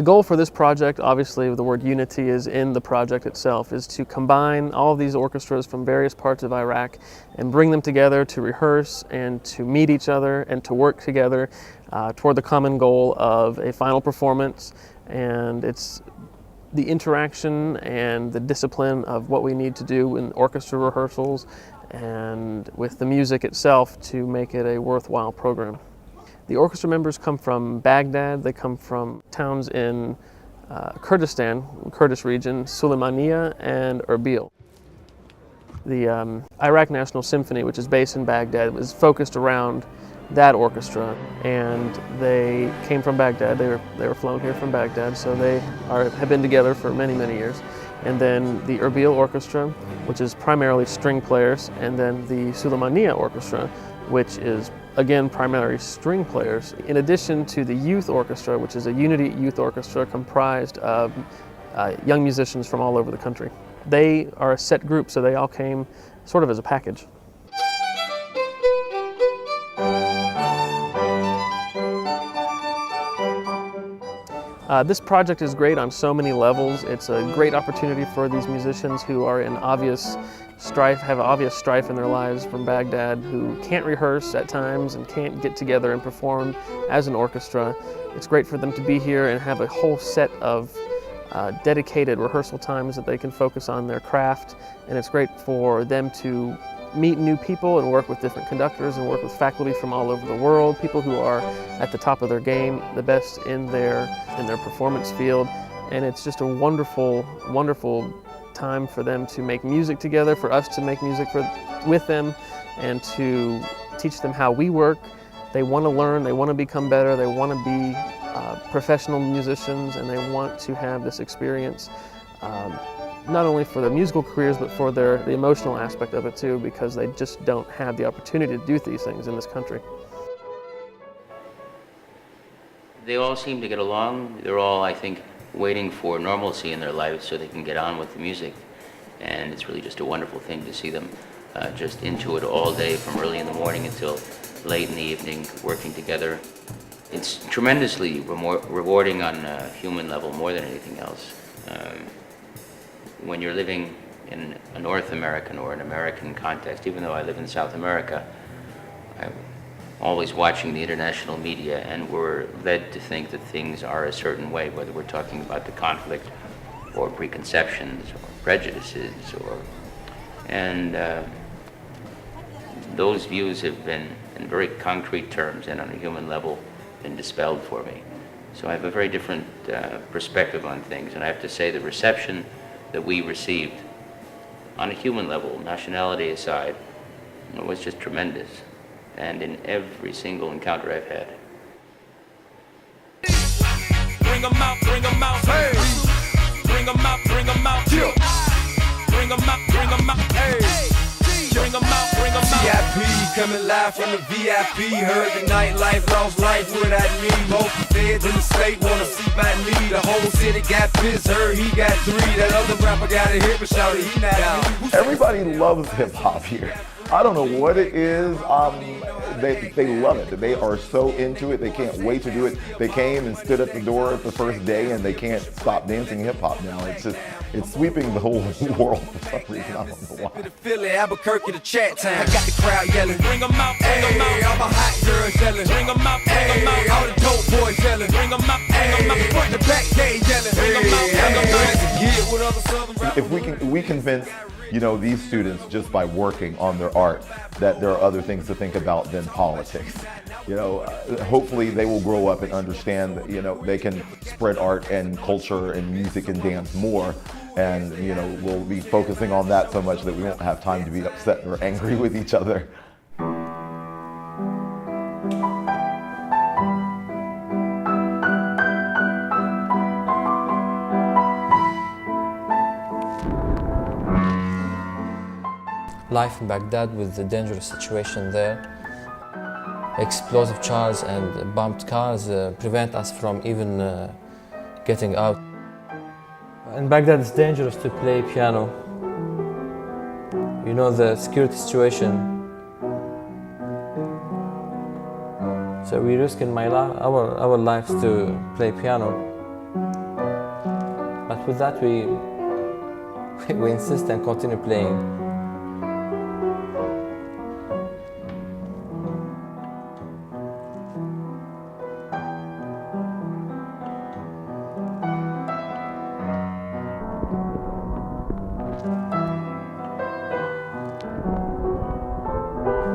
The goal for this project, obviously the word unity is in the project itself, is to combine all of these orchestras from various parts of Iraq and bring them together to rehearse and to meet each other and to work together toward the common goal of a final performance. And it's the interaction and the discipline of what we need to do in orchestra rehearsals and with the music itself to make it a worthwhile program. The orchestra members come from Baghdad. They come from towns in Kurdistan, Kurdish region, Suleimania and Erbil. The Iraq National Symphony, which is based in Baghdad, was focused around that orchestra, and they came from Baghdad. They were flown here from Baghdad, so they have been together for many, many years. And then the Erbil Orchestra, which is primarily string players, and then the Suleimania Orchestra, which is again primarily string players, in addition to the youth orchestra, which is a unity youth orchestra comprised of young musicians from all over the country. They are a set group, so they all came sort of as a package. This project is great on so many levels. It's a great opportunity for these musicians who are in obvious strife, have obvious strife in their lives from Baghdad, who can't rehearse at times and can't get together and perform as an orchestra. It's great for them to be here and have a whole set of dedicated rehearsal times that they can focus on their craft, and it's great for them to meet new people and work with different conductors and work with faculty from all over the world, people who are at the top of their game, the best in their performance field. And it's just a wonderful, wonderful time for them to make music together, for us to make music with them, and to teach them how we work. They want to learn, they want to become better, they want to be professional musicians, and they want to have this experience not only for their musical careers, but for the emotional aspect of it too, because they just don't have the opportunity to do these things in this country. They all seem to get along. They're all, I think, waiting for normalcy in their lives so they can get on with the music. And it's really just a wonderful thing to see them just into it all day, from early in the morning until late in the evening, working together. It's tremendously rewarding on a human level more than anything else. When you're living in a North American or an American context, even though I live in South America, I'm always watching the international media, and we're led to think that things are a certain way, whether we're talking about the conflict or preconceptions or prejudices, and those views have been, in very concrete terms and on a human level, been dispelled for me. So I have a very different perspective on things, and I have to say the reception that we received on a human level, nationality aside, was just tremendous. And in every single encounter I've had. Bring 'em out, hey. Bring 'em out, yeah. Bring 'em out, hey. Bring 'em out, VIP, coming live from the VIP. Heard the nightlife, lost life without me. Most feds in the state wanna see by me. The whole city got pissed, heard he got 3. That other rapper got a hit, but shouted he not out. Everybody loves hip hop here. I don't know what it is. They love it. They are so into it. They can't wait to do it. They came and stood at the door the first day, and they can't stop dancing hip hop now. It's sweeping the whole world for some reason. I don't know why. Philly, Albuquerque, the chat time. I got the crowd yelling. Bring 'em out, bring 'em out. All my hot girls yelling. Bring 'em out, bring 'em out. All the dope boys yelling. Bring 'em out, bring 'em out. Front to back, they yelling. Bring 'em out, bring 'em out. If we convince these students just by working on their art that there are other things to think about than politics. Hopefully they will grow up and understand that they can spread art and culture and music and dance more, and we'll be focusing on that so much that we won't have time to be upset or angry with each other. Life in Baghdad with the dangerous situation there. Explosive charges and bombed cars prevent us from even getting out. In Baghdad it's dangerous to play piano. The security situation. So we risk our lives to play piano. But with that, we insist and continue playing.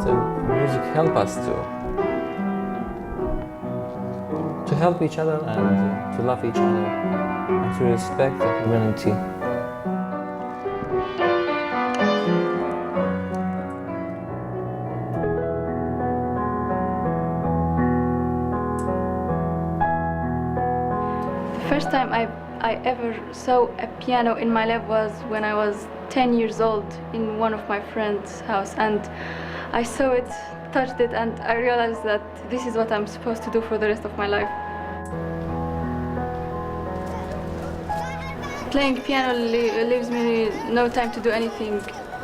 So music helps us to help each other and to love each other and to respect the humanity. The first time I ever saw a piano in my life was when I was 10 years old in one of my friend's house, and I saw it, touched it, and I realized that this is what I'm supposed to do for the rest of my life. Playing piano leaves me no time to do anything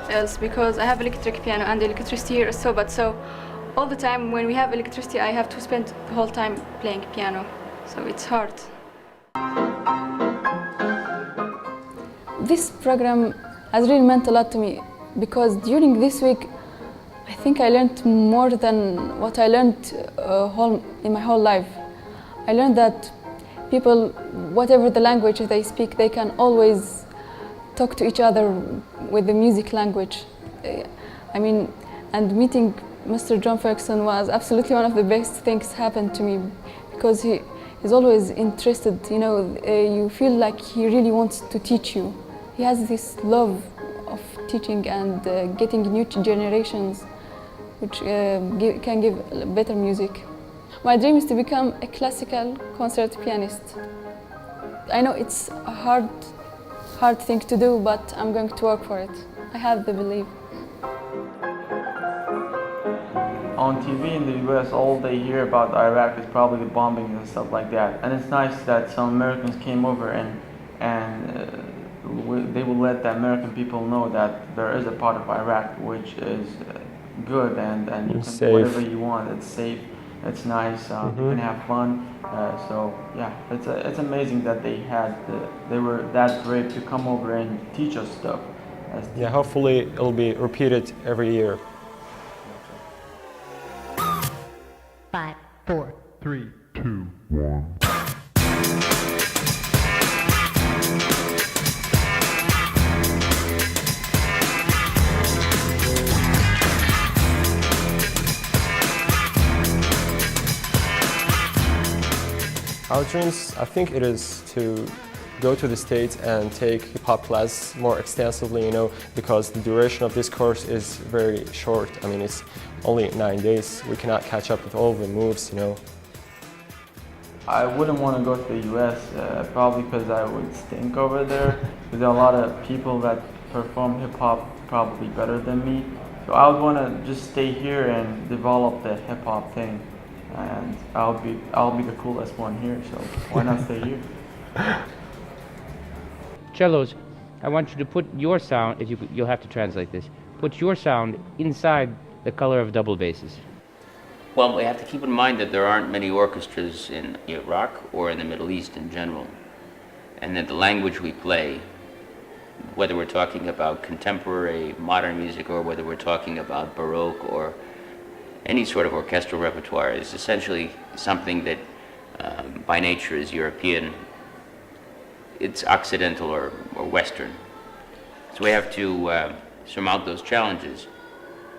else because I have electric piano and the electricity here is so bad. So all the time when we have electricity, I have to spend the whole time playing piano. So it's hard. This program has really meant a lot to me because during this week, I think I learned more than what I learned in my whole life. I learned that people, whatever the language they speak, they can always talk to each other with the music language. And meeting Mr. John Ferguson was absolutely one of the best things happened to me because he's always interested, you feel like he really wants to teach you. He has this love of teaching and getting new generations which can give better music. My dream is to become a classical concert pianist. I know it's a hard thing to do, but I'm going to work for it. I have the belief. On TV in the US, all they hear about Iraq is probably the bombings and stuff like that. And it's nice that some Americans came over and they will let the American people know that there is a part of Iraq which is good and you can do whatever you want. It's safe, it's nice, you can have fun. So yeah, it's amazing that they were that brave to come over and teach us stuff. Yeah, hopefully it'll be repeated every year. 5, 4, 3, 2, 1. Our dreams, I think it is to go to the States and take hip-hop class more extensively, because the duration of this course is very short. It's only 9 days. We cannot catch up with all the moves, I wouldn't want to go to the US, probably because I would stink over there. There are a lot of people that perform hip-hop probably better than me. So I would want to just stay here and develop the hip-hop thing. And I'll be the coolest one here, so why not stay here? Cellos, I want you to put your sound, you'll have to translate this, put your sound inside the color of double basses. Well, we have to keep in mind that there aren't many orchestras in Iraq or in the Middle East in general, and that the language we play, whether we're talking about contemporary modern music or whether we're talking about Baroque or any sort of orchestral repertoire, is essentially something that by nature is European. It's Occidental or Western. So we have to surmount those challenges.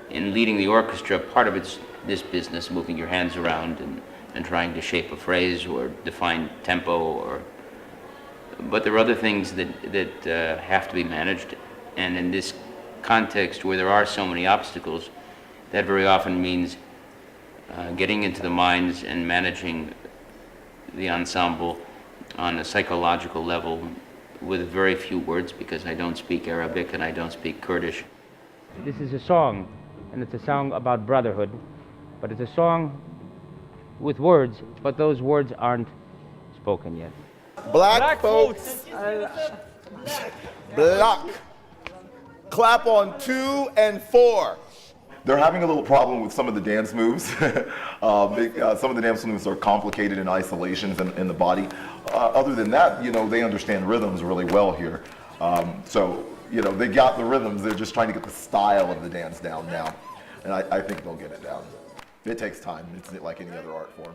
In leading the orchestra, part of it's this business, moving your hands around and trying to shape a phrase or define tempo, but there are other things that have to be managed. And in this context where there are so many obstacles, that very often means getting into the minds and managing the ensemble on a psychological level with very few words, because I don't speak Arabic and I don't speak Kurdish. This is a song, and it's a song about brotherhood, but it's a song with words, but those words aren't spoken yet. Black folks, block. Clap on 2 and 4. They're having a little problem with some of the dance moves. Some of the dance moves are complicated in isolations in the body. Other than that, they understand rhythms really well here. So, they got the rhythms. They're just trying to get the style of the dance down now. And I think they'll get it down. It takes time. It's like any other art form.